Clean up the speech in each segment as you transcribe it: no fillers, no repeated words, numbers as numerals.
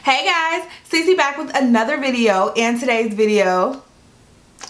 Hey guys, Cece back with another video, and today's video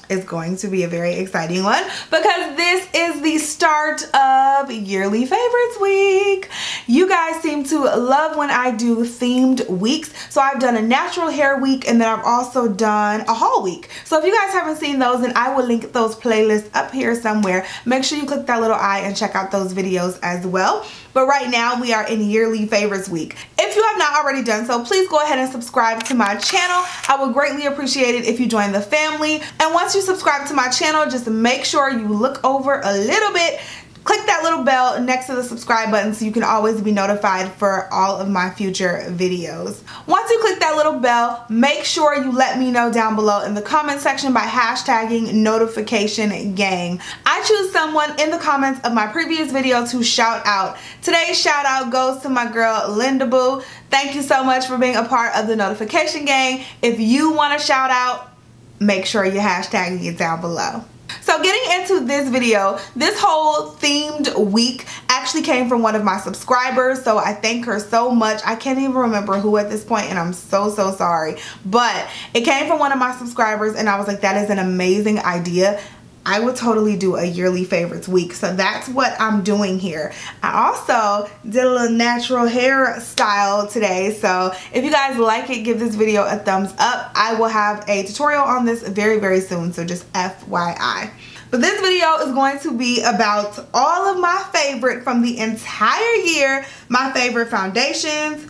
is going to be a very exciting one because this is the start of yearly favorites week. You guys seem to love when I do themed weeks, so I've done a natural hair week and then I've also done a haul week. So if you guys haven't seen those, then I will link those playlists up here somewhere. Make sure you click that little eye and check out those videos as well. But right now we are in yearly favorites week. If you have not already done so, please go ahead and subscribe to my channel. I would greatly appreciate it if you join the family. And once you subscribe to my channel, just make sure you look over a little bit. Click that little bell next to the subscribe button so you can always be notified for all of my future videos. Once you click that little bell, make sure you let me know down below in the comment section by hashtagging notification gang. I choose someone in the comments of my previous video to shout out. Today's shout out goes to my girl Linda Boo. Thank you so much for being a part of the notification gang. If you want to shout out, make sure you hashtag it down below. So getting into this video, this whole themed week actually came from one of my subscribers, so I thank her so much. I can't even remember who at this point, and I'm so sorry, but it came from one of my subscribers and I was like, that is an amazing idea. I would totally do a yearly favorites week, so that's what I'm doing here. I also did a little natural hair style today, so if you guys like it, give this video a thumbs up. I will have a tutorial on this very soon, so just FYI. But this video is going to be about all of my favorite from the entire year, my favorite foundations,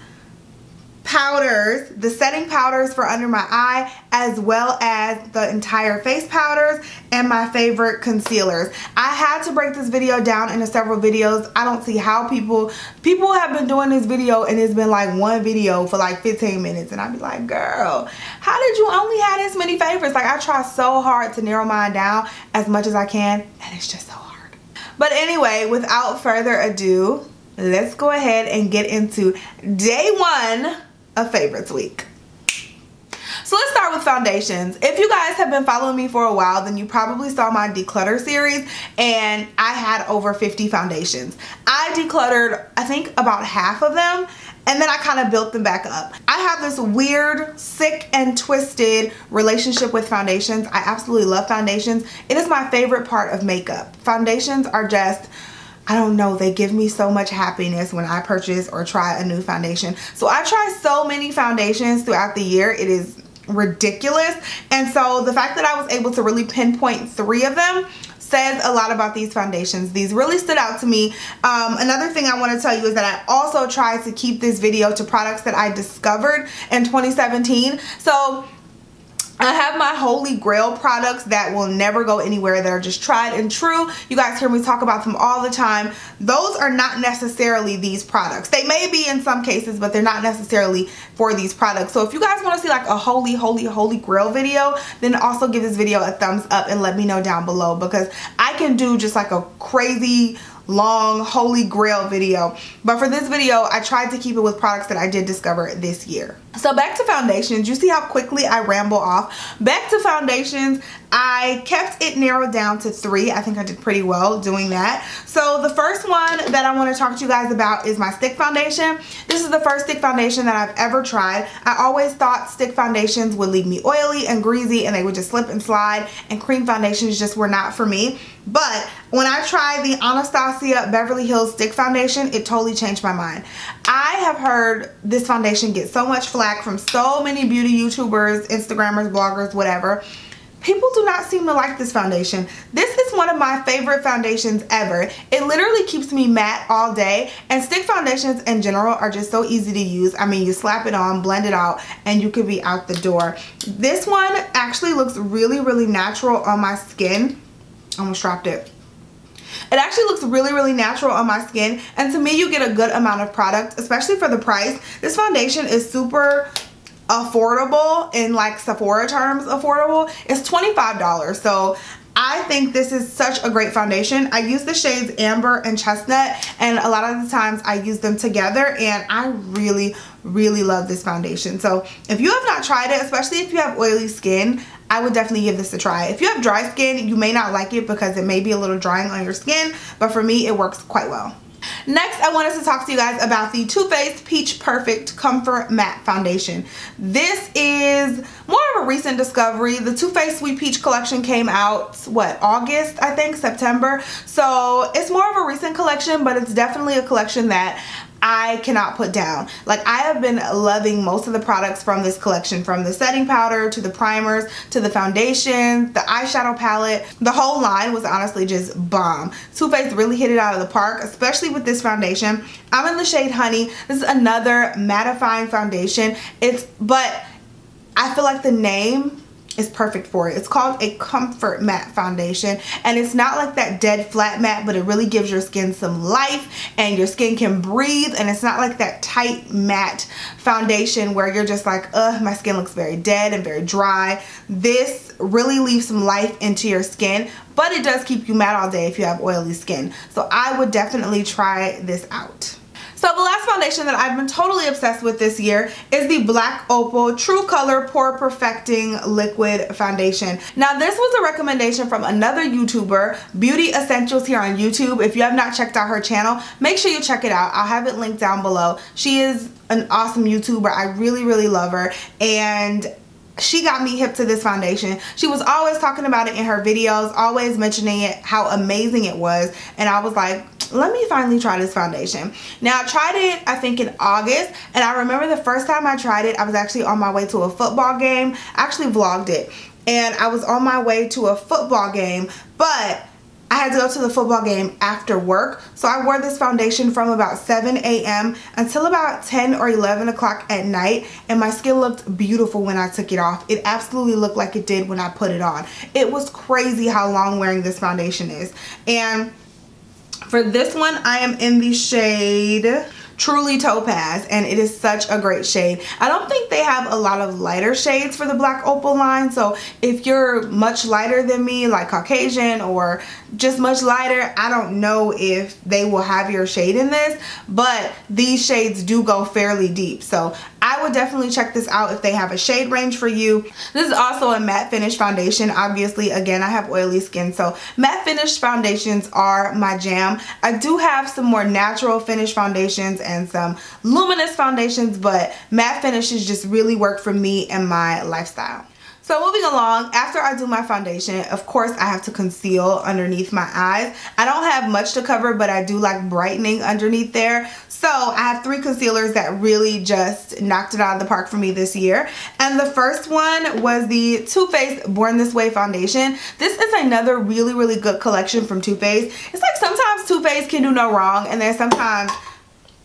powders, the setting powders for under my eye, as well as the entire face powders and my favorite concealers. I had to break this video down into several videos. I don't see how people have been doing this video and it's been like one video for like 15 minutes, and I'd be like, girl, how did you only have this many favorites? Like, I try so hard to narrow mine down as much as I can, and it's just so hard. But anyway, without further ado, let's go ahead and get into day one of favorites week. So let's start with foundations. If you guys have been following me for a while, then you probably saw my declutter series, and I had over 50 foundations. I decluttered, I think, about half of them, and then I kind of built them back up. I have this weird, sick and twisted relationship with foundations. I absolutely love foundations. It is my favorite part of makeup. Foundations are just, I don't know, they give me so much happiness when I purchase or try a new foundation. So I try so many foundations throughout the year. It is ridiculous. And so the fact that I was able to really pinpoint 3 of them says a lot about these foundations. These really stood out to me. Another thing I want to tell you is that I also tried to keep this video to products that I discovered in 2017. So I have my holy grail products that will never go anywhere, that are just tried and true. You guys hear me talk about them all the time. Those are not necessarily these products. They may be in some cases, but they're not necessarily for these products. So if you guys want to see like a holy grail video, then also give this video a thumbs up and let me know down below, because I can do just like a crazy long holy grail video, but for this video I tried to keep it with products that I did discover this year. So back to foundations. You see how quickly I ramble off. Back to foundations, I kept it narrowed down to 3. I think I did pretty well doing that. So the first one that I want to talk to you guys about is my stick foundation. This is the first stick foundation that I've ever tried. I always thought stick foundations would leave me oily and greasy and they would just slip and slide, and cream foundations just were not for me. But when I tried the Anastasia Beverly Hills stick foundation, it totally changed my mind. I have heard this foundation get so much flack from so many beauty YouTubers, Instagrammers, bloggers, whatever. People do not seem to like this foundation. This is one of my favorite foundations ever. It literally keeps me matte all day, and stick foundations in general are just so easy to use. I mean, you slap it on, blend it out, and you could be out the door. This one actually looks really natural on my skin. Almost dropped it. It actually looks really natural on my skin, and to me you get a good amount of product, especially for the price. This foundation is super affordable, in like Sephora terms affordable. It's $25, so I think this is such a great foundation. I use the shades Amber and Chestnut, and a lot of the times I use them together, and I really love this foundation. So if you have not tried it, especially if you have oily skin, I would definitely give this a try. If you have dry skin, you may not like it because it may be a little drying on your skin, but for me it works quite well. Next, I wanted to talk to you guys about the Too Faced Peach Perfect Comfort Matte Foundation. This is more of a recent discovery. The Too Faced Sweet Peach collection came out, what, August, I think, September. So it's more of a recent collection, but it's definitely a collection that I cannot put down. Like, I have been loving most of the products from this collection, from the setting powder to the primers to the foundation, the eyeshadow palette. The whole line was honestly just bomb. Too Faced really hit it out of the park, especially with this foundation. I'm in the shade Honey. This is another mattifying foundation. But I feel like the name is perfect for it. It's called a comfort matte foundation, and it's not like that dead flat matte, but it really gives your skin some life and your skin can breathe, and it's not like that tight matte foundation where you're just like, ugh, my skin looks very dead and very dry. This really leaves some life into your skin, but it does keep you matte all day if you have oily skin. So I would definitely try this out. So the last foundation that I've been totally obsessed with this year is the Black Opal True Color Pore Perfecting Liquid Foundation. Now, this was a recommendation from another YouTuber, Beauty Essentials, here on YouTube. If you have not checked out her channel, make sure you check it out. I'll have it linked down below. She is an awesome YouTuber. I really, really love her, and she got me hip to this foundation. She was always talking about it in her videos, always mentioning it, how amazing it was, and I was like, let me finally try this foundation. Now, I tried it, I think, in August, and I remember the first time I tried it, I was actually on my way to a football game. I actually vlogged it, and I was on my way to a football game, but I had to go to the football game after work, so I wore this foundation from about 7 a.m. until about 10 or 11 o'clock at night, and my skin looked beautiful when I took it off. It absolutely looked like it did when I put it on. It was crazy how long wearing this foundation is. And for this one, I am in the shade Truly Topaz, and it is such a great shade. I don't think they have a lot of lighter shades for the Black Opal line, so if you're much lighter than me, like Caucasian or just much lighter, I don't know if they will have your shade in this, but these shades do go fairly deep, so I would definitely check this out if they have a shade range for you. This is also a matte finish foundation. Obviously, again, I have oily skin, so matte finish foundations are my jam. I do have some more natural finish foundations and some luminous foundations, but matte finishes just really work for me and my lifestyle. So moving along, after I do my foundation, of course I have to conceal underneath my eyes. I don't have much to cover, but I do like brightening underneath there. So I have 3 concealers that really just knocked it out of the park for me this year. And the first one was the Too Faced Born This Way foundation. This is another really, really good collection from Too Faced. It's like sometimes Too Faced can do no wrong, and then sometimes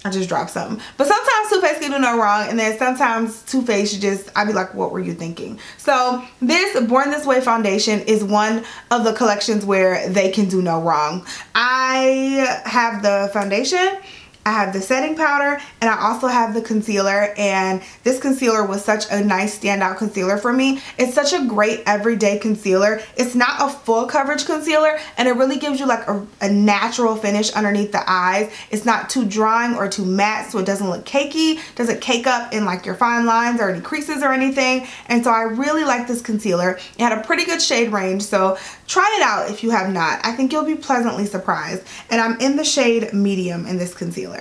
I just dropped something. But sometimes Too Faced can do no wrong, and then sometimes Too Faced, I'd be like, what were you thinking? So this Born This Way foundation is one of the collections where they can do no wrong. I have the foundation, I have the setting powder, and I also have the concealer, and this concealer was such a nice standout concealer for me. It's such a great everyday concealer. It's not a full coverage concealer, and it really gives you like a natural finish underneath the eyes. It's not too drying or too matte, so it doesn't look cakey, doesn't cake up in like your fine lines or any creases or anything. And so I really like this concealer. It had a pretty good shade range, so try it out if you have not. I think you'll be pleasantly surprised. And I'm in the shade medium in this concealer.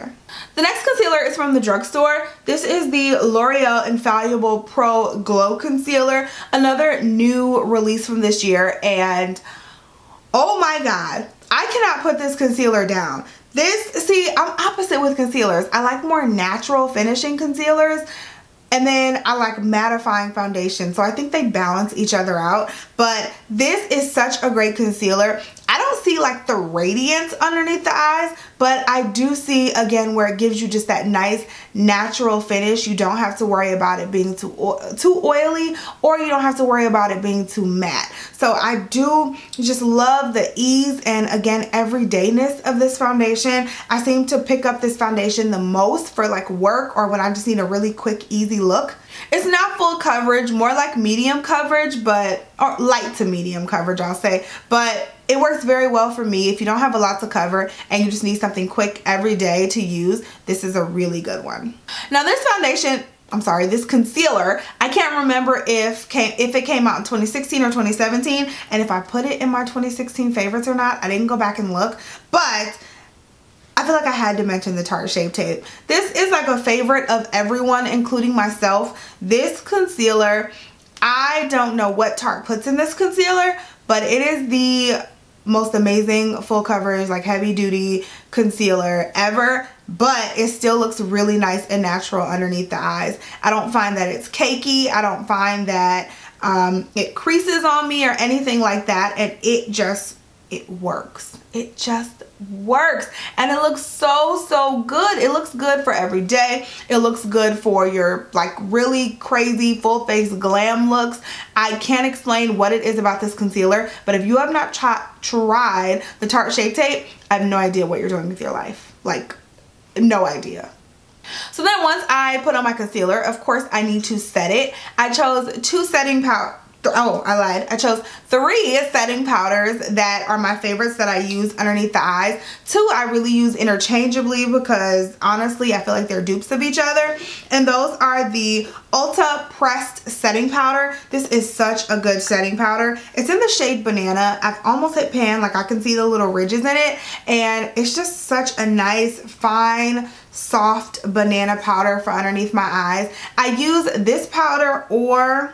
The next concealer is from the drugstore. This is the L'Oreal Infallible Pro Glow Concealer, another new release from this year, and oh my god, I cannot put this concealer down. See, I'm opposite with concealers. I like more natural finishing concealers, and then I like mattifying foundation, so I think they balance each other out. But this is such a great concealer. I don't see like the radiance underneath the eyes, but I do see, again, where it gives you just that nice natural finish. You don't have to worry about it being too oily, or you don't have to worry about it being too matte. So I do just love the ease and, again, everydayness of this foundation. I seem to pick up this foundation the most for like work or when I just need a really quick, easy look. It's not full coverage, more like medium coverage, but, or light to medium coverage, I'll say, but it works very well for me. If you don't have a lot to cover and you just need something quick every day to use, this is a really good one. Now this foundation, this concealer, I can't remember if it came out in 2016 or 2017, and if I put it in my 2016 favorites or not. I didn't go back and look, but I feel like I had to mention the Tarte Shape Tape. This is like a favorite of everyone, including myself. This concealer, I don't know what Tarte puts in this concealer, but it is the most amazing full coverage, like heavy duty concealer ever, but it still looks really nice and natural underneath the eyes. I don't find that it's cakey. I don't find that it creases on me or anything like that, and it works. It just works, and it looks so good. It looks good for every day. It looks good for your like really crazy full face glam looks. I can't explain what it is about this concealer, but if you have not tried the Tarte Shape Tape, I have no idea what you're doing with your life. Like, no idea. So then once I put on my concealer, of course I need to set it. I chose two setting powder. Oh, I lied. I chose 3 setting powders that are my favorites that I use underneath the eyes. 2 I really use interchangeably because honestly I feel like they're dupes of each other. And those are the Ulta Pressed Setting Powder. This is such a good setting powder. It's in the shade Banana. I've almost hit pan, like I can see the little ridges in it. And it's just such a nice, fine, soft banana powder for underneath my eyes. I use this powder or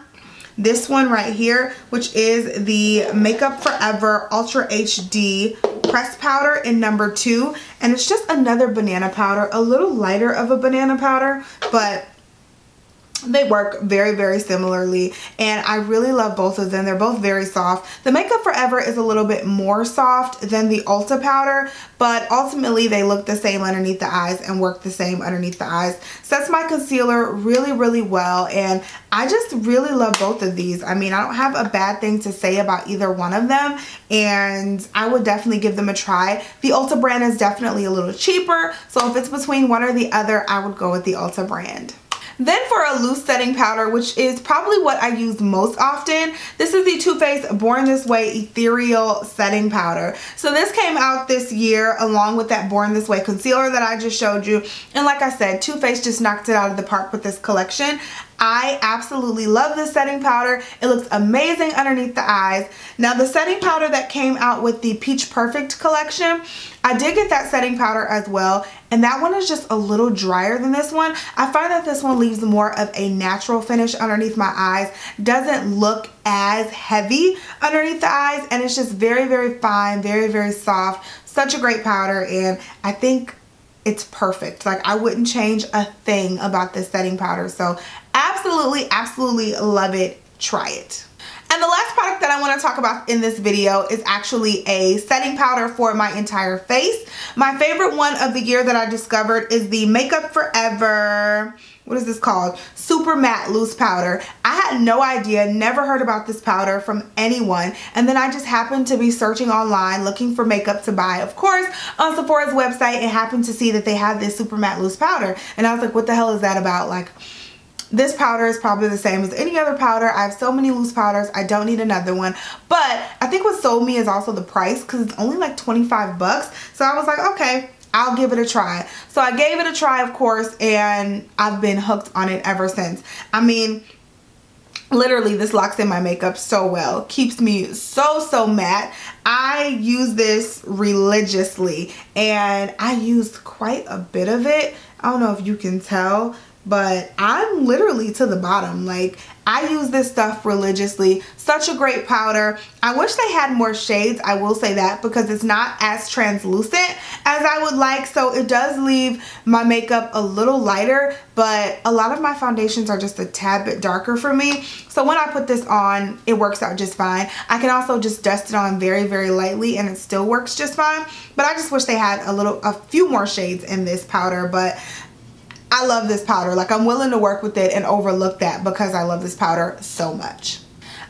this one right here, which is the Makeup Forever Ultra HD Pressed Powder in number 2. And it's just another banana powder, a little lighter of a banana powder, but they work very similarly, and I really love both of them. They're both very soft. The Makeup Forever is a little bit more soft than the Ulta powder, but ultimately they look the same underneath the eyes and work the same underneath the eyes. Sets my concealer really well, and I just really love both of these. I mean, I don't have a bad thing to say about either one of them, and I would definitely give them a try. The Ulta brand is definitely a little cheaper, so if it's between one or the other, I would go with the Ulta brand. Then for a loose setting powder, which is probably what I use most often, this is the Too Faced Born This Way Ethereal Setting Powder. So this came out this year along with that Born This Way concealer that I just showed you. And like I said, Too Faced just knocked it out of the park with this collection. I absolutely love this setting powder. It looks amazing underneath the eyes. Now the setting powder that came out with the Peach Perfect collection, I did get that setting powder as well, and that one is just a little drier than this one. I find that this one leaves more of a natural finish underneath my eyes, doesn't look as heavy underneath the eyes, and it's just very fine, very soft. Such a great powder, and I think it's perfect. Like, I wouldn't change a thing about this setting powder. So absolutely love it. Try it. And the last product that I want to talk about in this video is actually a setting powder for my entire face. My favorite one of the year that I discovered is the Makeup Forever, what is this called? Super Matte Loose Powder. I had no idea, never heard about this powder from anyone, and then I just happened to be searching online looking for makeup to buy. Of course, on Sephora's website, and happened to see that they had this Super Matte Loose Powder, and I was like, what the hell is that about? Like, this powder is probably the same as any other powder. I have so many loose powders, I don't need another one. But I think what sold me is also the price, because it's only like 25 bucks. So I was like, okay, I'll give it a try. So I gave it a try, of course, and I've been hooked on it ever since. I mean, literally this locks in my makeup so well, keeps me so matte. I use this religiously, and I used quite a bit of it. I don't know if you can tell, but I'm literally to the bottom. Like, I use this stuff religiously. Such a great powder. I wish they had more shades, I will say that, because it's not as translucent as I would like. So it does leave my makeup a little lighter, but a lot of my foundations are just a tad bit darker for me. So when I put this on, it works out just fine. I can also just dust it on very lightly and it still works just fine. But I just wish they had a few more shades in this powder. But I love this powder. Like, I'm willing to work with it and overlook that because I love this powder so much.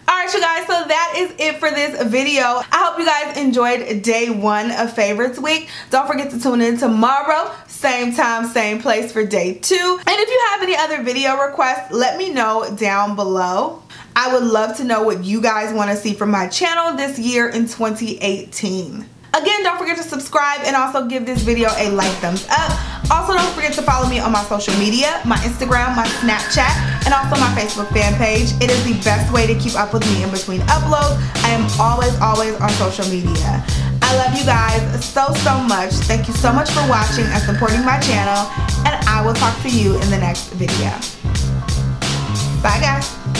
Alright, you guys, so that is it for this video. I hope you guys enjoyed day 1 of Favorites Week. Don't forget to tune in tomorrow, same time, same place for day 2. And if you have any other video requests, let me know down below. I would love to know what you guys want to see from my channel this year in 2018. Again, don't forget to subscribe and also give this video a like, thumbs up. Also, don't forget to follow me on my social media, my Instagram, my Snapchat, and also my Facebook fan page. It is the best way to keep up with me in between uploads. I am always on social media. I love you guys so much. Thank you so much for watching and supporting my channel, and I will talk to you in the next video. Bye guys.